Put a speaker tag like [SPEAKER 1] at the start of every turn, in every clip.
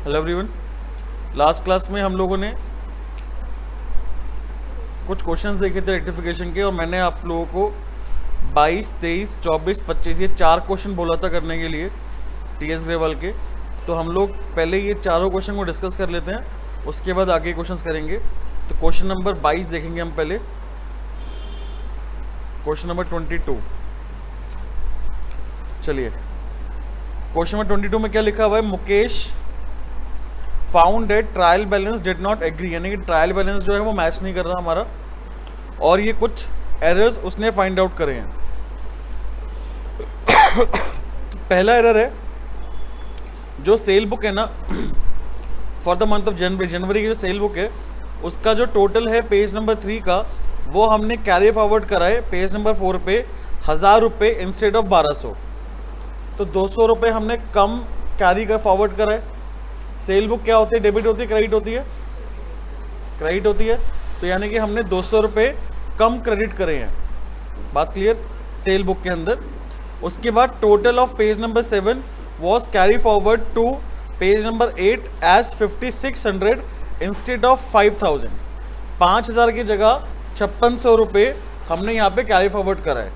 [SPEAKER 1] Hello everyone. Last class में हम लोगों ने कुछ क्वेश्चंस देखे थे रेक्टिफिकेशन के, और मैंने आप लोगों को 22, 23, 24, 25 ये 4 क्वेश्चन बोला था करने के लिए टीएस ग्रेवाल के। तो हम लोग पहले ये चारों क्वेश्चन को डिस्कस कर लेते हैं, उसके बाद आगे क्वेश्चंस करेंगे। तो क्वेश्चन नंबर 22 देखेंगे हम पहले। क्वेश्चन नंबर 22, चलिए क्वेश्चन नंबर 22 में क्या लिखा हुआ है? Mukesh found that trial balance did not agree, यानी कि ट्रायल बैलेंस जो है वो मैच नहीं कर रहा हमारा, और ये कुछ एरर्स उसने फाइंड आउट करे हैं। पहला एरर है, जो सेल बुक है ना for the month of January की जो सेल बुक है उसका जो टोटल है पेज नंबर 3 का, वो हमने कैरी फॉरवर्ड करा है पेज नंबर 4 पे 1000 रुपये इंस्टेड ऑफ 1200। तो 200 रुपये हमने कम कैरी का फॉरवर्ड करा है। सेल बुक क्या होती है? डेबिट होती है, क्रेडिट होती है? क्रेडिट होती है। तो यानी कि हमने 200 रुपये कम क्रेडिट करे हैं। बात क्लियर? सेल बुक के अंदर। उसके बाद total of page number 7 was carry forward to page number 8 as 5600 instead of 5000। 5000 की जगह 5600 रुपये हमने यहाँ पे कैरी फॉरवर्ड करा है।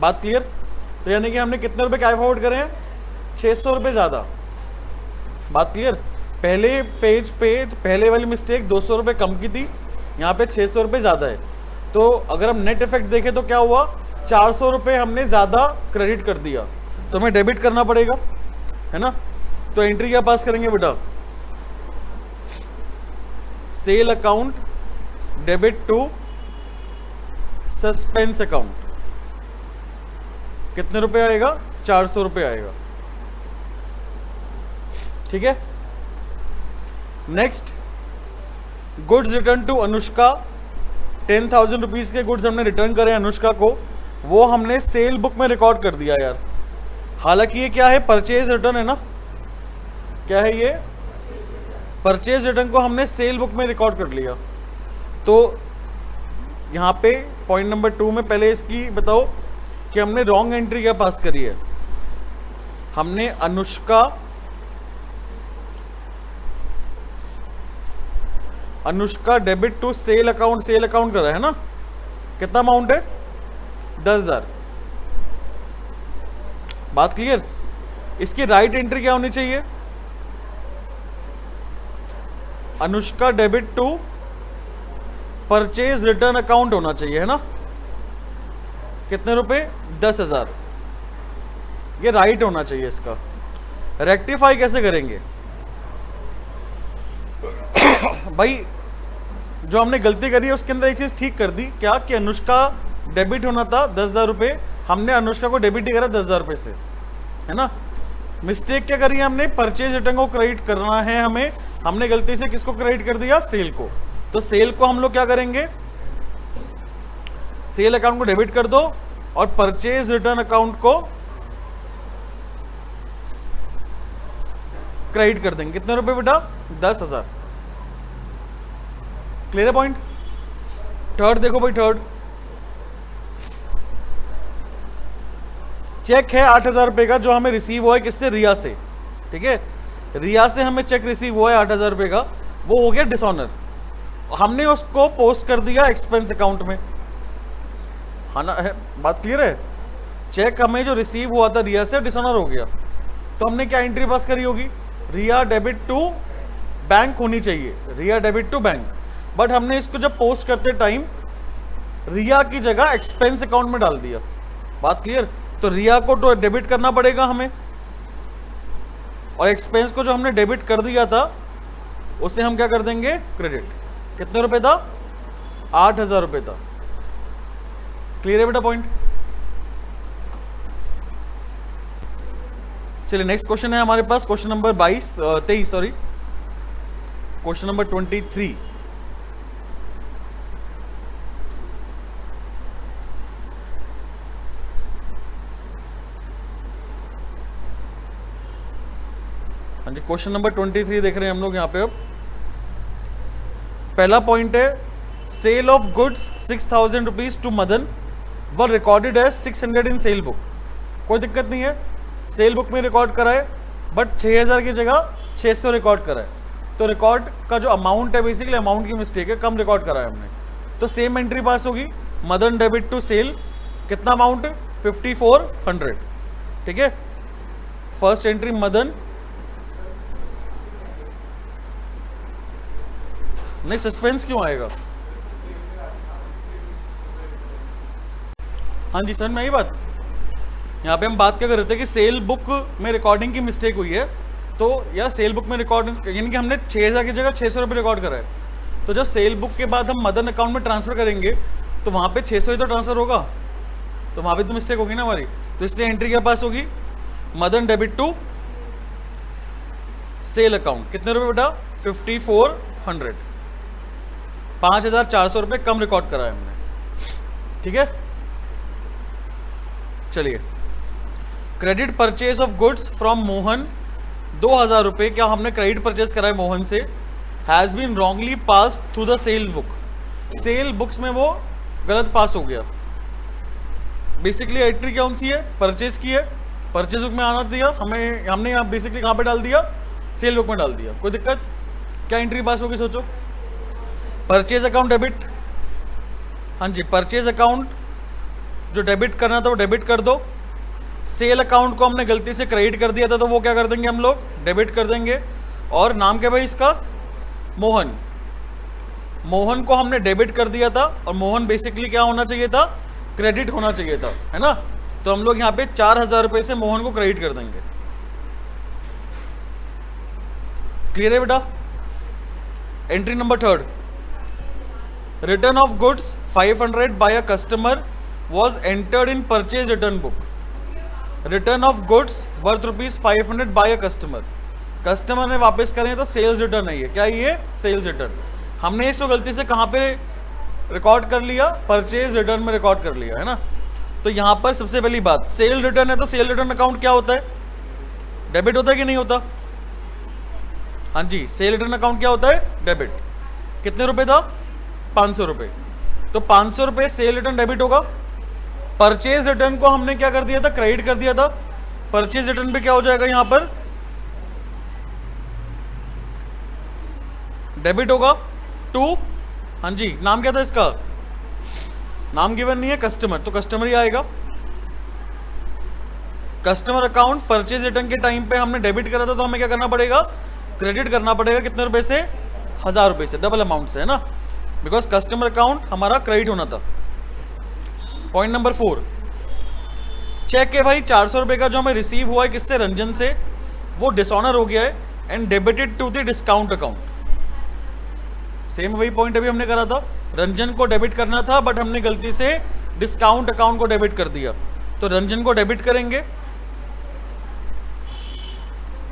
[SPEAKER 1] बात क्लियर? तो यानी कि हमने कितने रुपये कैरी फॉरवर्ड करे हैं? 600 रुपये ज़्यादा। बात क्लियर? पहले पेज पे पहले वाली मिस्टेक 200 रुपये कम की थी, यहाँ पे 600 रुपये ज़्यादा है। तो अगर हम नेट इफेक्ट देखें तो क्या हुआ? 400 रुपये हमने ज़्यादा क्रेडिट कर दिया, तो हमें डेबिट करना पड़ेगा, है ना? तो एंट्री क्या पास करेंगे बेटा? Sale account debit to suspense account. कितने रुपए आएगा? 400 रुपये आएगा। ठीक है। Next, goods return to Anushka. 10,000 rupees के गुड्स हमने रिटर्न करे अनुष्का को, वो हमने सेल बुक में रिकॉर्ड कर दिया यार। हालांकि ये क्या है? परचेज रिटर्न है ना? क्या है ये? परचेज रिटर्न को हमने सेल बुक में रिकॉर्ड कर लिया। तो यहाँ पे पॉइंट नंबर 2 में पहले इसकी बताओ कि हमने रॉन्ग एंट्री क्या पास करी है। हमने Anushka debit to sale account करा है ना? कितना अमाउंट है? 10,000। बात क्लियर? इसकी राइट एंट्री क्या होनी चाहिए? Anushka debit to purchase return account होना चाहिए, है ना? कितने रुपए? 10,000। ये राइट होना चाहिए। इसका रेक्टिफाई कैसे करेंगे भाई? जो हमने गलती करी है उसके अंदर एक चीज ठीक कर दी। क्या कि अनुष्का डेबिट होना था 10,000 रुपये, हमने अनुष्का को डेबिट ही करा 10,000 रुपये से, है ना? मिस्टेक क्या करी है हमने? परचेज रिटर्न को क्रेडिट करना है हमें, हमने गलती से किसको क्रेडिट कर दिया? सेल को। तो सेल को हम लोग क्या करेंगे? सेल अकाउंट को डेबिट कर दो और परचेज रिटर्न अकाउंट को क्रेडिट कर देंगे। कितने रुपए बेटा? 10,000। क्लियर है पॉइंट? थर्ड देखो भाई, थर्ड चेक है 8,000 रुपए का, जो हमें रिसीव हुआ है किससे? रिया से। ठीक है, रिया से हमें चेक रिसीव हुआ है 8,000 रुपए का, वो हो गया डिसऑनर। हमने उसको पोस्ट कर दिया एक्सपेंस अकाउंट में, हाँ ना? है बात क्लियर है? चेक हमें जो रिसीव हुआ था रिया से डिसऑनर हो गया, तो हमने क्या एंट्री पास करी होगी? रिया डेबिट टू बैंक होनी चाहिए, रिया डेबिट टू बैंक। बट हमने इसको जब पोस्ट करते टाइम रिया की जगह एक्सपेंस अकाउंट में डाल दिया। बात क्लियर? तो रिया को तो डेबिट करना पड़ेगा हमें, और एक्सपेंस को जो हमने डेबिट कर दिया था उसे हम क्या कर देंगे? क्रेडिट। कितने रुपए था? 8,000 रुपये था। क्लियर है बेटा पॉइंट? चलिए नेक्स्ट क्वेश्चन है हमारे पास, question number 23 sorry, question number 23। हाँ जी, क्वेश्चन नंबर 23 देख रहे हैं हम लोग यहाँ पे। अब पहला पॉइंट है, sale of goods 6,000 rupees to Madan were recorded as 600 in sale book. कोई दिक्कत नहीं है, सेल बुक में रिकॉर्ड करा है, बट 6,000 की जगह 600 रिकॉर्ड करा है, तो रिकॉर्ड का जो अमाउंट है बेसिकली अमाउंट की मिस्टेक है, कम रिकॉर्ड करा है हमने, तो सेम एंट्री पास होगी। मदन डेबिट टू सेल, कितना अमाउंट, 5400, ठीक है। फर्स्ट एंट्री मदन, नहीं सस्पेंस क्यों आएगा? हाँ जी सर, मैं ही बात, यहाँ पे हम बात क्या कर रहे थे कि सेल बुक में रिकॉर्डिंग की मिस्टेक हुई है, तो यार सेल बुक में रिकॉर्ड यानी कि हमने 6000 की जगह 600 रुपये रिकॉर्ड करा है, तो जब सेल बुक के बाद हम मदन अकाउंट में ट्रांसफर करेंगे तो वहाँ पे 600 ही तो ट्रांसफर होगा, तो वहाँ पे तो मिस्टेक होगी ना हमारी, तो इसलिए एंट्री क्या पास होगी, Madan debit to sale account, कितने रुपए बेटा, 5400, 5400 रुपये कम रिकॉर्ड करा है हमने, ठीक है। चलिए, credit purchase of goods from Mohan, 2000 रुपये क्या हमने क्रेडिट परचेज करा है मोहन से, has been wrongly passed through the sale book, sale books में वो गलत पास हो गया। बेसिकली एंट्री कौन सी है, परचेज की है, परचेज बुक में आना दिया हमें, हमने यहाँ बेसिकली कहाँ पे डाल दिया, सेल बुक में डाल दिया, कोई दिक्कत, क्या एंट्री पास होगी सोचो, परचेज अकाउंट डेबिट, हाँ जी परचेज अकाउंट जो डेबिट करना था वो डेबिट कर दो, सेल अकाउंट को हमने गलती से क्रेडिट कर दिया था तो वो क्या कर देंगे हम लोग, डेबिट कर देंगे। और नाम क्या भाई इसका, मोहन, मोहन को हमने डेबिट कर दिया था और मोहन बेसिकली क्या होना चाहिए था, क्रेडिट होना चाहिए था, है ना, तो हम लोग यहाँ पे 4000 रुपये से मोहन को क्रेडिट कर देंगे। क्लियर है बेटा। Entry number 3, return of goods 500 by a customer was entered in purchase return book, return of goods worth ₹500 by a customer, customer ने वापस करें तो सेल्स रिटर्न है ये, क्या ये सेल्स रिटर्न, हमने इसको गलती से कहाँ पे रिकॉर्ड कर लिया, परचेज रिटर्न में रिकॉर्ड कर लिया, है ना। तो यहाँ पर सबसे पहली बात, सेल रिटर्न है तो सेल रिटर्न अकाउंट क्या होता है, डेबिट होता है कि नहीं होता, हाँ जी सेल रिटर्न अकाउंट क्या होता है, डेबिट, कितने रुपए था, 500 रुपये, तो 500 रुपये सेल रिटर्न डेबिट होगा। परचेज रिटर्न को हमने क्या कर दिया था, क्रेडिट कर दिया था, परचेज रिटर्न पे क्या हो जाएगा, यहां पर डेबिट होगा टू, हाँ जी नाम क्या था इसका, नाम गिवन नहीं है, कस्टमर, तो कस्टमर ही आएगा। कस्टमर अकाउंट परचेज रिटर्न के टाइम पे हमने डेबिट करा था तो हमें क्या करना पड़ेगा, क्रेडिट करना पड़ेगा, कितने रुपए से, 1000 रुपये से, डबल अमाउंट से, है ना, बिकॉज कस्टमर अकाउंट हमारा क्रेडिट होना था। पॉइंट नंबर 4, चेक है भाई 400 रुपये का जो हमें रिसीव हुआ है किससे, रंजन से, वो डिसऑनर हो गया है and debited to the discount account, same वही पॉइंट अभी हमने करा था, रंजन को डेबिट करना था बट हमने गलती से डिस्काउंट अकाउंट को डेबिट कर दिया, तो रंजन को डेबिट करेंगे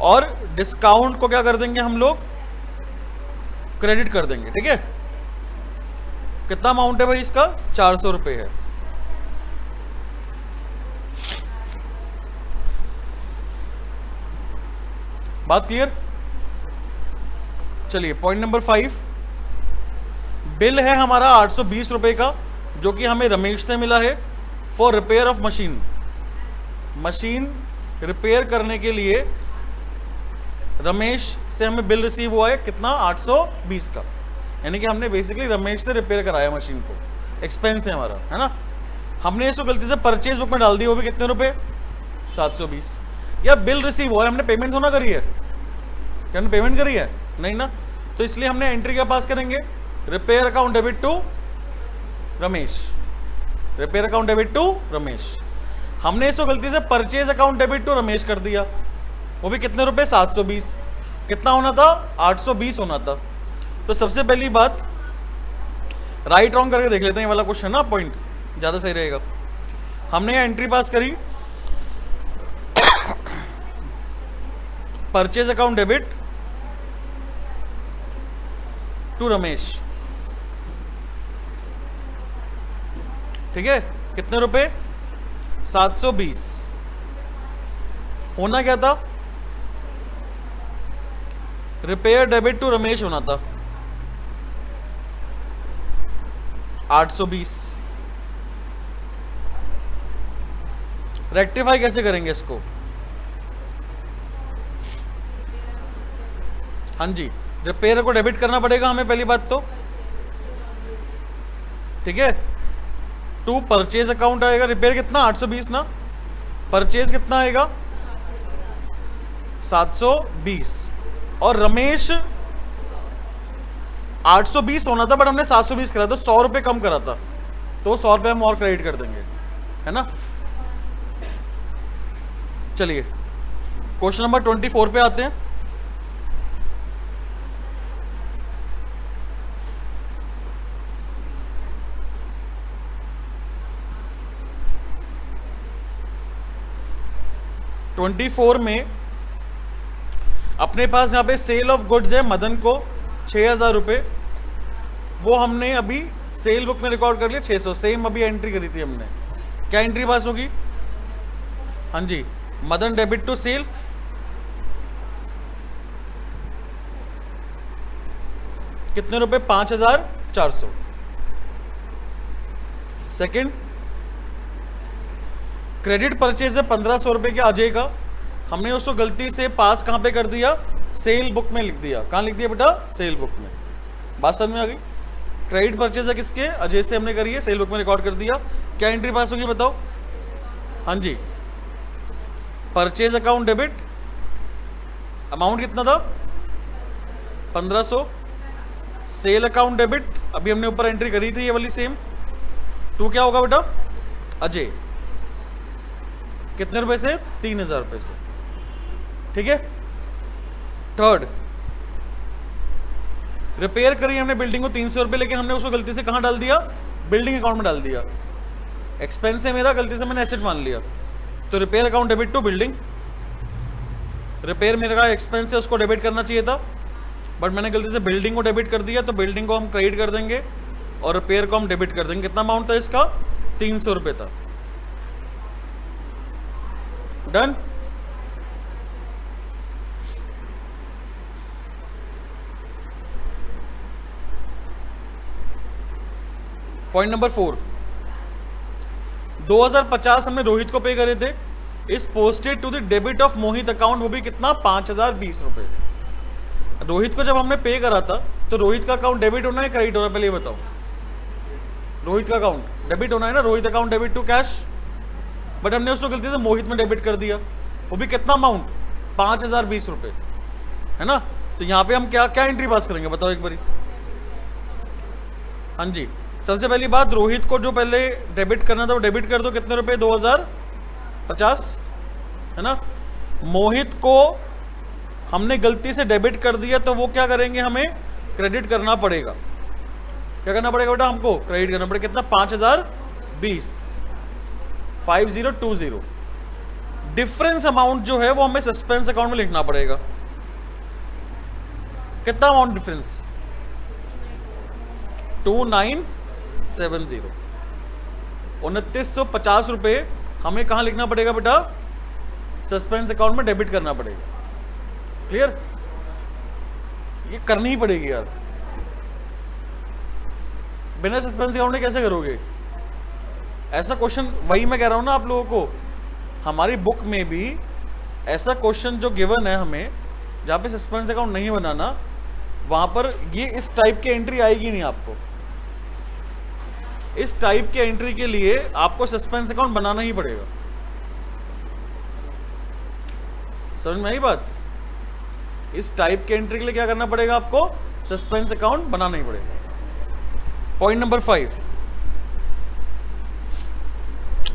[SPEAKER 1] और डिस्काउंट को क्या कर देंगे हम लोग, क्रेडिट कर देंगे, ठीक है। कितना अमाउंट है भाई इसका, 400 रुपये है। बात क्लियर। चलिए पॉइंट नंबर 5, बिल है हमारा 820 रुपये का जो कि हमें रमेश से मिला है for repair of machine, machine repair करने के लिए रमेश से हमें बिल रिसीव हुआ है कितना, 820 का, यानी कि हमने बेसिकली रमेश से रिपेयर कराया मशीन को, एक्सपेंस है हमारा, है ना। हमने इसको गलती से परचेज बुक में डाल दिया, वो भी कितने रुपए, 720। या बिल रिसीव हुआ है, हमने पेमेंट होना करी है, क्या हमने पेमेंट करी है, नहीं ना, तो इसलिए हमने एंट्री क्या पास करेंगे, repair account debit to Ramesh, repair account debit to Ramesh. हमने इसको गलती से purchase account debit to Ramesh कर दिया, वो भी कितने रुपए, 720, कितना होना था, 820 होना था। तो सबसे पहली बात राइट रॉन्ग करके देख लेते हैं, ये वाला क्वेश्चन ना, पॉइंट ज्यादा सही रहेगा। हमने यहाँ एंट्री पास करी, purchase account debit to Ramesh, ठीक है, कितने रुपए, 720। होना क्या था, रिपेयर डेबिट टू रमेश होना था 820। रेक्टिफाई कैसे करेंगे इसको, हाँ जी, रिपेयर को डेबिट करना पड़ेगा हमें पहली बात तो, ठीक है। टू परचेज अकाउंट आएगा, रिपेयर कितना 820 ना, परचेज कितना आएगा 720, और रमेश 820 होना था बट हमने 720 करा था, 100 रुपये कम करा था, तो 100 रुपये हम और क्रेडिट कर देंगे, है ना। चलिए क्वेश्चन नंबर 24 पे आते हैं। ट्वेंटी फोर में अपने पास यहाँ पे सेल ऑफ गुड्स है मदन को 6000 रुपये, वो हमने अभी सेल बुक में रिकॉर्ड कर लिया 600, सेम अभी एंट्री करी थी हमने, क्या एंट्री पास होगी, हाँ जी, मदन डेबिट टू सेल, कितने रुपए 5400। सेकंड, क्रेडिट परचेज है 1500 रुपए के अजय का, हमने उसको गलती से पास कहां पे कर दिया, सेल बुक में लिख दिया, कहां लिख दिया बेटा, सेल बुक में, बात समझ में आ गई। क्रेडिट परचेज है किसके, अजय से हमने करी है, सेल बुक में रिकॉर्ड कर दिया, क्या एंट्री पास होगी बताओ, हाँ जी, परचेज अकाउंट डेबिट, अमाउंट कितना था 1500, सेल अकाउंट डेबिट अभी हमने ऊपर एंट्री करी थी ये वाली सेम, टू क्या होगा बेटा अजय, कितने रुपए से 3000 रुपए से, ठीक है। थर्ड, रिपेयर करी हमने बिल्डिंग को 300 रुपए, लेकिन हमने उसको गलती से कहां डाल दिया, बिल्डिंग अकाउंट में डाल दिया, एक्सपेंस है मेरा, गलती से मैंने एसेट मान लिया, तो repair account debit to building, repair मेरा एक्सपेंस है उसको डेबिट करना चाहिए था, बट मैंने गलती से बिल्डिंग को डेबिट कर दिया, तो बिल्डिंग को हम क्रेडिट कर देंगे और रिपेयर को हम डेबिट कर देंगे। कितना अमाउंट था इसका, 300 रुपए था, डन। पॉइंट नंबर 4, 2050 हमने रोहित को पे करे थे, is posted to the debit of Mohit account, वो भी कितना 5020 रुपए। रोहित को जब हमने पे करा था तो रोहित का अकाउंट डेबिट होना है क्रेडिट होना है, पहले ये बताओ, रोहित का अकाउंट डेबिट होना है ना, Rohit account debit to cash, but हमने उसको गलती से मोहित में डेबिट कर दिया, वो भी कितना अमाउंट 5020 रुपए, है ना। तो यहां पे हम क्या क्या एंट्री पास करेंगे बताओ एक बारी, हाँ जी, सबसे पहली बात रोहित को जो पहले डेबिट करना था वो डेबिट कर दो, कितने रुपए 2050, है ना। मोहित को हमने गलती से डेबिट कर दिया तो वो क्या करेंगे, हमें क्रेडिट करना पड़ेगा, क्या करना पड़ेगा बेटा, हमको क्रेडिट करना पड़ेगा, कितना 5020, 5020। डिफरेंस अमाउंट जो है वो हमें सस्पेंस अकाउंट में लिखना पड़ेगा, कितना अमाउंट डिफरेंस 2970, 2950 रुपए हमें कहां लिखना पड़ेगा बेटा, सस्पेंस अकाउंट में डेबिट करना पड़ेगा, क्लियर, ये करनी ही पड़ेगी यार, बिना सस्पेंस अकाउंट में कैसे करोगे ऐसा क्वेश्चन, वही मैं कह रहा हूं ना आप लोगों को, हमारी बुक में भी ऐसा क्वेश्चन जो गिवन है हमें, जहां पे सस्पेंस अकाउंट नहीं बनाना, वहां पर ये इस टाइप की एंट्री आएगी नहीं आपको, इस टाइप के एंट्री के लिए आपको सस्पेंस अकाउंट बनाना ही पड़ेगा, समझ में आई बात, इस टाइप के एंट्री के लिए क्या करना पड़ेगा आपको, सस्पेंस अकाउंट बनाना ही पड़ेगा। पॉइंट नंबर 5,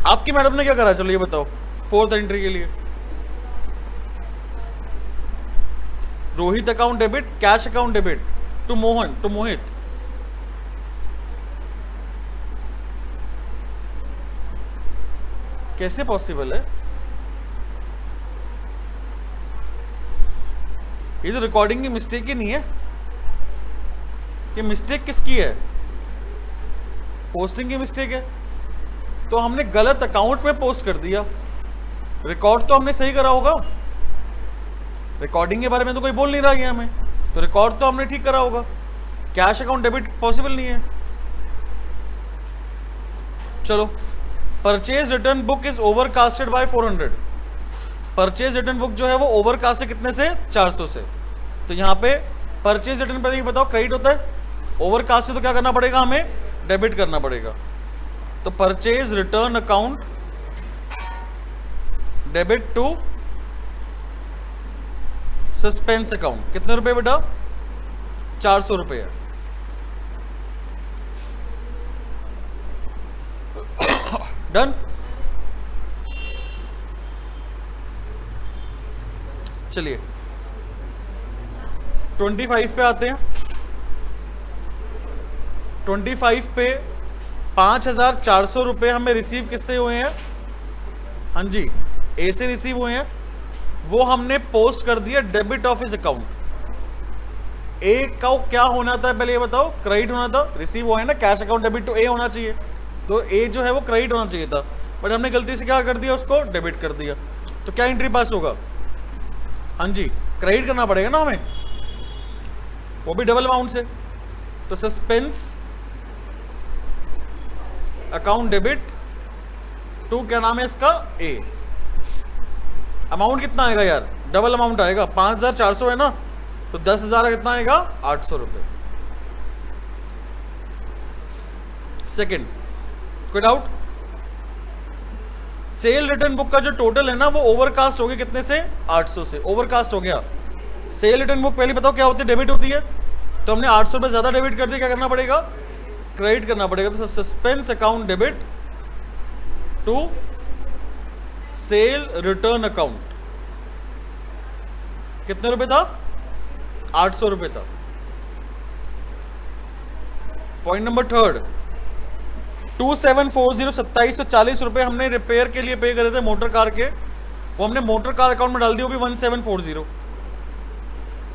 [SPEAKER 1] आपकी मैडम ने क्या करा, चलो ये बताओ, फोर्थ एंट्री के लिए Rohit account debit, cash account debit to Mohan, to Mohit, कैसे पॉसिबल है, ये तो रिकॉर्डिंग की मिस्टेक ही नहीं है, ये मिस्टेक किसकी है, पोस्टिंग की मिस्टेक है, तो हमने गलत अकाउंट में पोस्ट कर दिया, रिकॉर्ड तो हमने सही करा होगा, रिकॉर्डिंग के बारे में तो कोई बोल नहीं रहा है हमें, तो रिकॉर्ड तो हमने ठीक करा होगा, कैश अकाउंट डेबिट पॉसिबल नहीं है। चलो, purchase return book is overcasted by 400, purchase return book जो है वो ओवरकास्ट है कितने से, 400 से, तो यहाँ पे परचेज रिटर्न पर बताओ क्रेडिट होता है, ओवरकास्ट से तो क्या करना पड़ेगा, हमें डेबिट करना पड़ेगा। तो purchase return account debit to suspense account, कितने रुपए बेटा, 400 रुपए है। डन। चलिए 25 पे आते हैं। 25 पे 5,400 रुपए हमें रिसीव किससे हुए हैं, हाँ जी ए से रिसीव हुए हैं, वो हमने पोस्ट कर दिया डेबिट ऑफिस अकाउंट। ए का क्या होना था पहले ये बताओ, क्रेडिट होना था, रिसीव हुआ है ना, कैश अकाउंट डेबिट टू ए होना चाहिए, तो ए जो है वो क्रेडिट होना चाहिए था, बट हमने गलती से क्या कर दिया, उसको डेबिट कर दिया। तो क्या एंट्री पास होगा, हाँ जी क्रेडिट करना पड़ेगा ना हमें, वो भी डबल अमाउंट से। तो सस्पेंस अकाउंट डेबिट टू क्या नाम है इसका, ए। अमाउंट कितना आएगा यार, डबल अमाउंट आएगा, 5,400 है ना, तो 10,000 कितना आएगा, 800 रुपए। सेकंड, कोई डाउट। सेल रिटर्न बुक का जो टोटल है ना वो ओवरकास्ट हो गया कितने से, 800 से, ओवरकास्ट हो गया। सेल रिटर्न बुक पहले बताओ क्या होती है, डेबिट होती है, तो हमने 800 रुपए ज्यादा डेबिट कर दिया, क्या करना पड़ेगा, क्रेडिट करना पड़ेगा। तो suspense account debit to sale return account, कितने रुपए था, 800 रुपए था। पॉइंट नंबर थर्ड, 2740 2740 रुपए हमने रिपेयर के लिए पे करे थे मोटर कार के, वो हमने मोटर कार अकाउंट में डाल दिया, वो भी 1740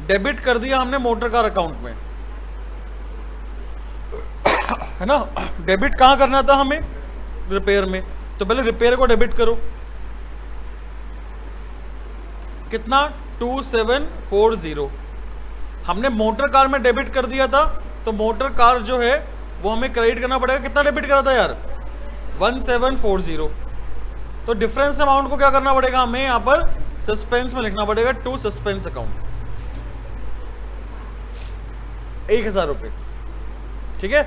[SPEAKER 1] डेबिट कर दिया हमने मोटर कार अकाउंट में, है ना। डेबिट कहां करना था हमें, रिपेयर में, तो पहले रिपेयर को डेबिट करो, कितना 2740 हमने मोटर कार में डेबिट कर दिया था, तो मोटर कार जो है वो हमें क्रेडिट करना पड़ेगा, कितना डेबिट करा था यार, 1740। तो डिफरेंस अमाउंट को क्या करना पड़ेगा हमें, यहां पर सस्पेंस में लिखना पड़ेगा, टू सस्पेंस अकाउंट, 1,000 रुपए, ठीक है।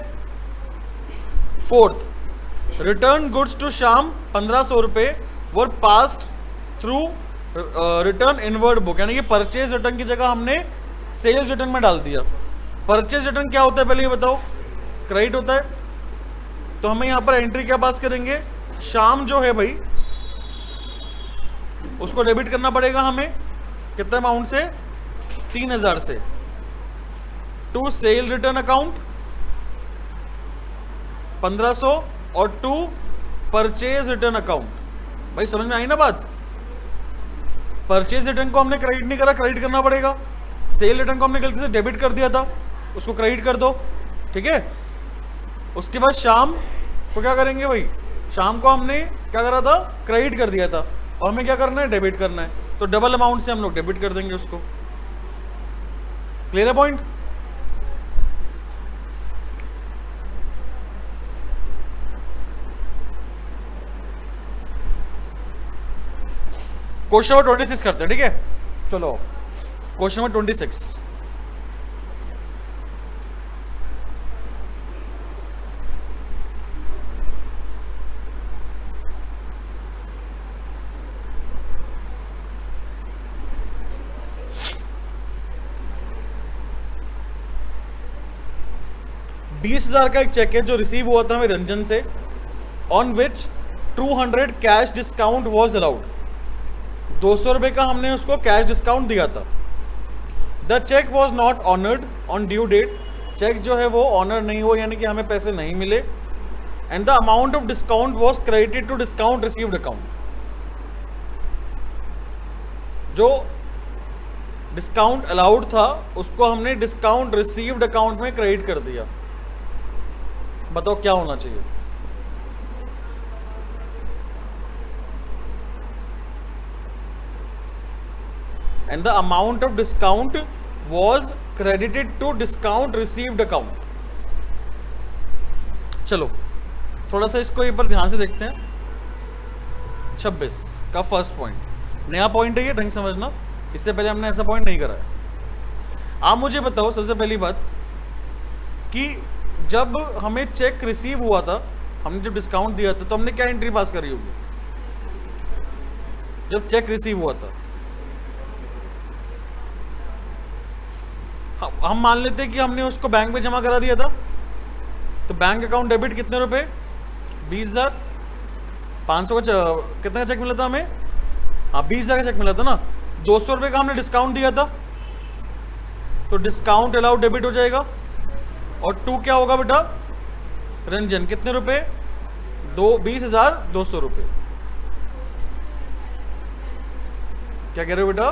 [SPEAKER 1] Fourth, return goods to Shyam 1500 रुपए were passed through return inward book, यानी कि परचेज रिटर्न की जगह हमने सेल्स रिटर्न में डाल दिया। परचेज रिटर्न क्या होता है पहले ये बताओ, क्रेडिट होता है, तो हमें यहां पर एंट्री क्या पास करेंगे, श्याम जो है भाई उसको डेबिट करना पड़ेगा हमें, कितने अमाउंट से, 3,000 से, टू सेल रिटर्न अकाउंट 1500 और टू परचेज रिटर्न अकाउंट। भाई समझ में आई ना बात, परचेज रिटर्न को हमने क्रेडिट नहीं करा, क्रेडिट करना पड़ेगा, सेल रिटर्न को हमने गलती से डेबिट कर दिया था, उसको क्रेडिट कर दो, ठीक है। उसके बाद शाम को क्या करेंगे भाई, शाम को हमने क्या करा था, क्रेडिट कर दिया था, और हमें क्या करना है, डेबिट करना है, तो डबल अमाउंट से हम लोग डेबिट कर देंगे उसको। क्लियर है पॉइंट। क्वेश्चन नंबर 26 करते हैं, ठीक है। चलो क्वेश्चन नंबर 26, $20,000 का एक चेक है जो रिसीव हुआ था हमें रंजन से, on which 200 cash discount was allowed, 200 रुपए का हमने उसको कैश डिस्काउंट दिया था। The cheque was not honoured on due date, cheque जो है वो ऑनर नहीं हुआ, यानी कि हमें पैसे नहीं मिले, and the amount of discount was credited to discount received account, जो डिस्काउंट अलाउड था उसको हमने डिस्काउंट रिसीव्ड अकाउंट में क्रेडिट कर दिया। बताओ क्या होना चाहिए, and the amount of discount was credited to discount received account। चलो थोड़ा सा इसको एक बार ध्यान से देखते हैं। 26 का फर्स्ट पॉइंट, नया पॉइंट है ये, ढंग समझना, इससे पहले हमने ऐसा पॉइंट नहीं करा है। आप मुझे बताओ सबसे पहली बात कि जब हमें चेक रिसीव हुआ था, हमने जब डिस्काउंट दिया था, तो हमने क्या एंट्री पास करी होगी जब चेक रिसीव हुआ था? हम मान लेते हैं कि हमने उसको बैंक में जमा करा दिया था, तो बैंक अकाउंट डेबिट कितने रुपए? 20,000। 500 का कितना का चेक मिला था हमें? हाँ 20,000 का चेक मिला था ना। 200 रुपये का हमने डिस्काउंट दिया था, तो डिस्काउंट अलाउड डेबिट हो जाएगा। और 2 क्या होगा बेटा? रंजन कितने रुपए? 20,200 रुपये। क्या कह रहे हो बेटा?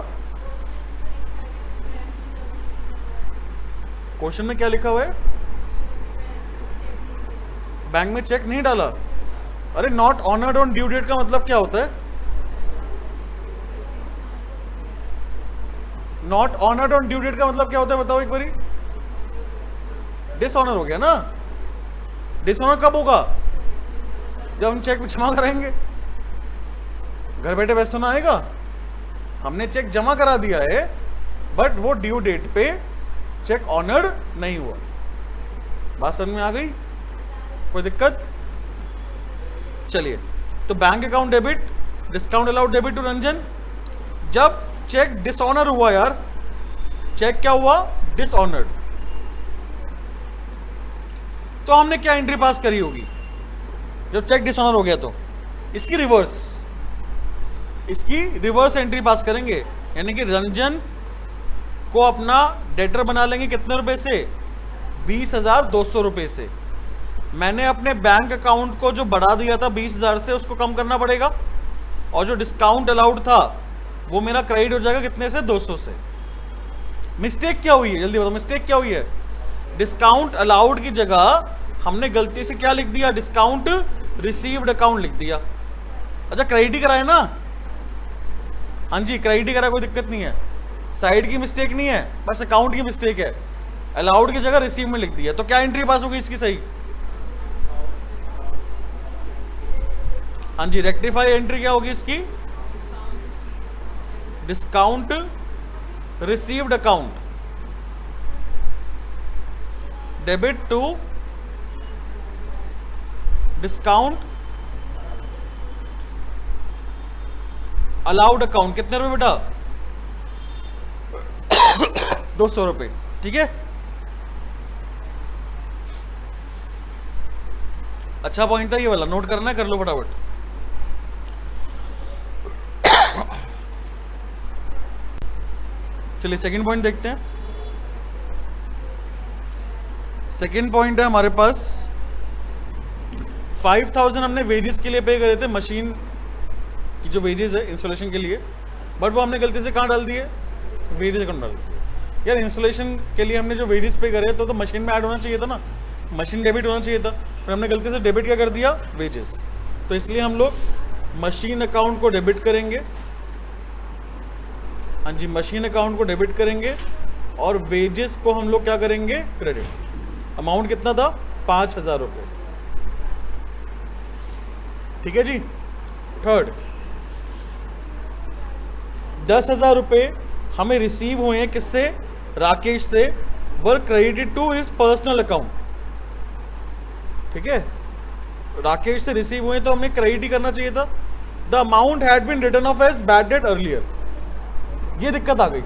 [SPEAKER 1] क्वेश्चन में क्या लिखा हुआ है? बैंक में चेक नहीं डाला। अरे not honoured on due date का मतलब क्या होता है? Not honoured on due date का मतलब क्या होता है बताओ एक बारी? डिसऑनर हो गया ना। डिसऑनर कब होगा? जब हम चेक जमा कराएंगे। घर बैठे वैसे तो ना आएगा। हमने चेक जमा करा दिया है, बट वो ड्यू डेट पे चेक ऑनर्ड नहीं हुआ। बात समझ में आ गई? कोई दिक्कत? चलिए, तो bank account debit, discount allowed debit to Ranjan. जब चेक डिसऑनर हुआ यार, चेक क्या हुआ? डिसऑनर्ड, तो हमने क्या एंट्री पास करी होगी जब चेक डिसऑनर हो गया? तो इसकी रिवर्स एंट्री पास करेंगे, यानी कि रंजन को अपना डेटर बना लेंगे कितने रुपए से? 20,200 रुपए से। मैंने अपने बैंक अकाउंट को जो बढ़ा दिया था 20,000 से, उसको कम करना पड़ेगा, और जो डिस्काउंट अलाउड था वो मेरा क्रेडिट हो जाएगा कितने से? 200 से। मिस्टेक क्या हुई है जल्दी बताओ, मिस्टेक क्या हुई है? डिस्काउंट अलाउड की जगह हमने गलती से क्या लिख दिया? डिस्काउंट रिसीव्ड अकाउंट लिख दिया। अच्छा क्रेडिट ही कराए ना? हाँ जी क्रेडिट ही करा, कोई दिक्कत नहीं है, साइड की मिस्टेक नहीं है, बस अकाउंट की मिस्टेक है। अलाउड की जगह रिसीव में लिख दिया, तो क्या एंट्री पास होगी इसकी सही? हाँ जी, रेक्टिफाई एंट्री क्या होगी इसकी? Discount received account debit to discount allowed account. कितने रुपए बेटा? 200 रुपए। ठीक है, अच्छा पॉइंट था ये वाला, नोट करना है, कर लो फटाफट। चलिए सेकंड पॉइंट देखते हैं। सेकंड पॉइंट है हमारे पास 5,000 हमने वेजेस के लिए पे करे थे, मशीन की जो वेजेस है इंस्टॉलेशन के लिए, बट वो हमने गलती से कहाँ डाल दिए? वेजेस अकाउंट डाल दिए। यार इंस्टॉलेशन के लिए हमने जो वेजेस पे करे तो मशीन में ऐड होना चाहिए था ना, मशीन डेबिट होना चाहिए था, पर हमने गलती से डेबिट क्या कर दिया? वेजेस। तो इसलिए हम लोग मशीन अकाउंट को डेबिट करेंगे। हाँ जी, मशीन अकाउंट को डेबिट करेंगे और वेजेस को हम लोग क्या करेंगे? क्रेडिट। अमाउंट कितना था? 5,000 रुपये। ठीक है जी। थर्ड, 10,000 रुपये हमें रिसीव हुए हैं किससे? राकेश से। Were credited to his personal account. ठीक है, राकेश से रिसीव हुए तो हमें क्रेडिट ही करना चाहिए था। The amount had been written off as bad debt earlier. ये दिक्कत आ गई,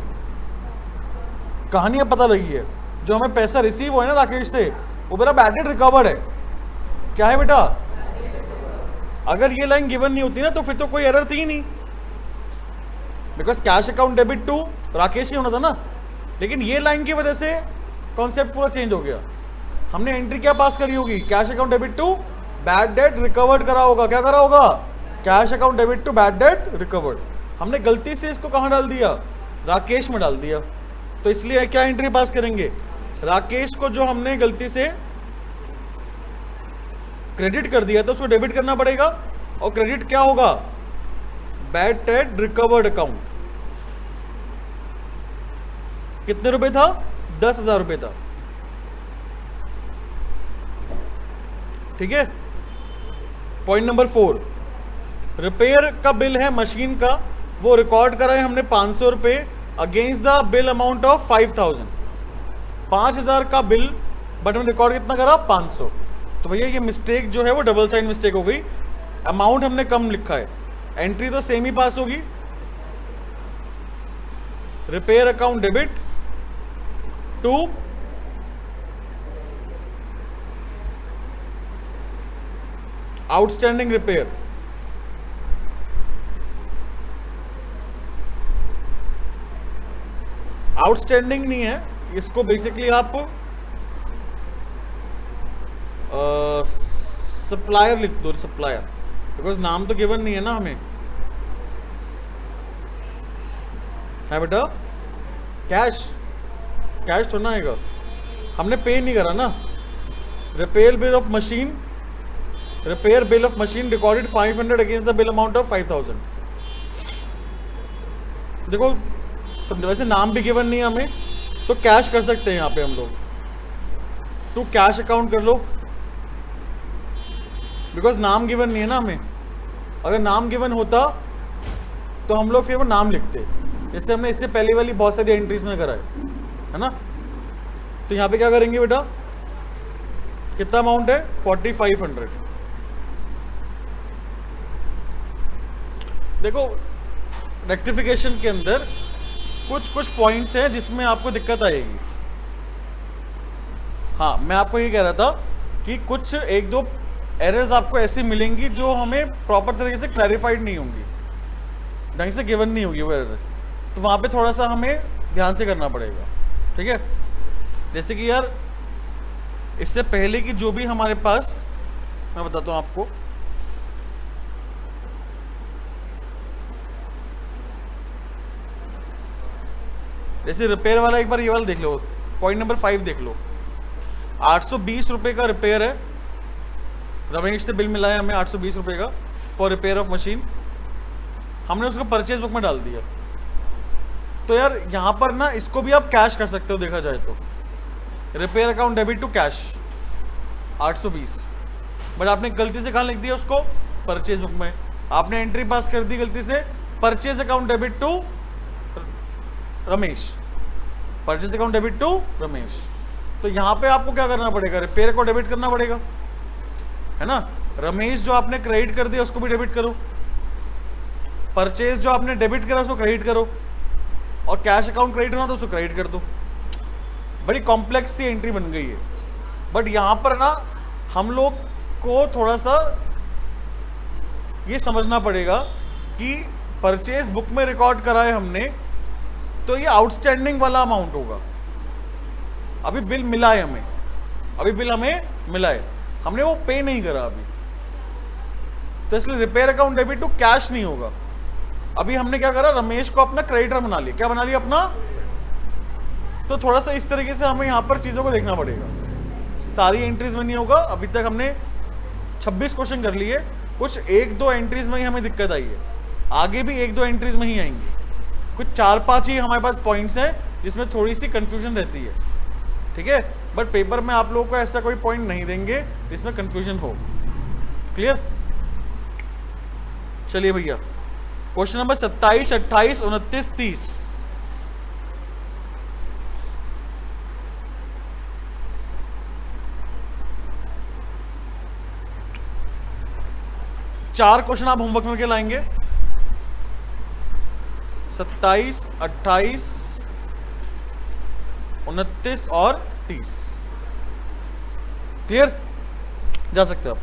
[SPEAKER 1] कहानी अब पता लगी है। जो हमें पैसा रिसीव हुआ है ना राकेश से, वो मेरा बैड डेट रिकवर्ड है। क्या है बेटा? अगर ये लाइन गिवन नहीं होती ना तो फिर तो कोई एरर थी ही नहीं, because cash account debit to Rakesh ही होना था ना। लेकिन ये लाइन की वजह से कॉन्सेप्ट पूरा चेंज हो गया। हमने एंट्री क्या पास करी होगी? Cash account debit to bad debt recovered करा होगा। क्या करा होगा? Cash account debit to bad debt recovered. हमने गलती से इसको कहाँ डाल दिया? राकेश में डाल दिया। तो इसलिए क्या एंट्री पास करेंगे? राकेश को जो हमने गलती से क्रेडिट कर दिया था उसको डेबिट करना पड़ेगा, और क्रेडिट क्या होगा? Bad debt recovered account. कितने रुपए था? 10,000 रुपए था। ठीक है। पॉइंट नंबर 4, रिपेयर का बिल है मशीन का, वो रिकॉर्ड करा है हमने 500 रुपए against the bill amount of 5,000। 5,000 का बिल, बट हमने रिकॉर्ड कितना करा 500। तो भैया ये मिस्टेक जो है वो डबल साइड मिस्टेक हो गई, अमाउंट हमने कम लिखा है, एंट्री तो सेम ही पास होगी। Repair account debit to outstanding repair. Outstanding नहीं है, इसको बेसिकली आप सप्लायर लिख दो, सप्लायर, बिकॉज नाम तो गिवन नहीं है ना हमें, है बेटा। कैश कैश थोड़ा आएगा, हमने पे नहीं करा ना। Repair bill of machine, repair bill of machine recorded 500 against the bill amount of 5000। देखो तो वैसे नाम भी गिवन नहीं है हमें, तो कैश कर सकते हैं यहाँ पे हम लोग, टू कैश अकाउंट कर लो, बिकॉज नाम गिवन नहीं है ना हमें। अगर नाम गिवन होता तो हम लोग फिर वो नाम लिखते, जैसे हमने इससे पहले वाली बहुत सारी एंट्रीज में करा है ना। तो यहाँ पे क्या करेंगे बेटा, कितना अमाउंट है 4500। देखो रेक्टिफिकेशन के अंदर कुछ पॉइंट्स हैं जिसमें आपको दिक्कत आएगी। हाँ, मैं आपको ये कह रहा था कि कुछ एक दो एरर्स आपको ऐसी मिलेंगी जो हमें प्रॉपर तरीके से क्लैरिफाइड नहीं होंगी, ढंग से गिवन नहीं होगी वो एरर, तो वहाँ पे थोड़ा सा हमें ध्यान से करना पड़ेगा, ठीक है। जैसे कि यार इससे पहले की जो भी हमारे पास, मैं बताता हूँ आपको, जैसे रिपेयर वाला एक बार ये वाला देख लो, पॉइंट नंबर 5 देख लो। 820 रुपये का रिपेयर है, रमेश से बिल मिला है हमें 820 रुपये का फॉर रिपेयर ऑफ मशीन, हमने उसको परचेज बुक में डाल दिया। तो यार यहाँ पर ना इसको भी आप कैश कर सकते हो, देखा जाए तो repair account debit to cash 820, but आपने गलती से कहाँ लिख दिया उसको, परचेज बुक में। आपने एंट्री पास कर दी गलती से, purchase account debit to Ramesh, purchase account debit to Ramesh. तो यहाँ पे आपको क्या करना पड़ेगा, रिपेयर को डेबिट करना पड़ेगा, है ना। रमेश जो आपने क्रेडिट कर दिया उसको भी डेबिट करो, परचेज जो आपने डेबिट करा उसको क्रेडिट करो, और कैश अकाउंट क्रेडिट होना तो उसको क्रेडिट कर दो। बड़ी कॉम्प्लेक्स सी एंट्री बन गई है, बट यहाँ पर ना हम लोग को थोड़ा सा ये समझना पड़ेगा कि परचेज बुक में रिकॉर्ड करा है हमने, तो ये आउटस्टैंडिंग वाला अमाउंट होगा। अभी बिल मिला है हमें, अभी बिल हमें मिला है, हमने वो पे नहीं करा अभी, तो इसलिए repair account debit to cash नहीं होगा। अभी हमने क्या करा, रमेश को अपना क्रेडिटर बना लिया, क्या बना लिया अपना। तो थोड़ा सा इस तरीके से हमें यहाँ पर चीज़ों को देखना पड़ेगा, सारी एंट्रीज में नहीं होगा। अभी तक हमने 26 क्वेश्चन कर लिए, कुछ एक दो एंट्रीज में ही हमें दिक्कत आई है, आगे भी एक दो एंट्रीज में ही आएंगी। कुछ 4-5 ही हमारे पास पॉइंट्स हैं जिसमें थोड़ी सी कंफ्यूजन रहती है, ठीक है। बट पेपर में आप लोगों को ऐसा कोई पॉइंट नहीं देंगे जिसमें कंफ्यूजन हो, क्लियर। चलिए भैया, क्वेश्चन नंबर 27, 28, 29, 30। चार क्वेश्चन आप होमवर्क में के लाएंगे, 27, 28, 29 और 30। क्लियर, जा सकते हो आप।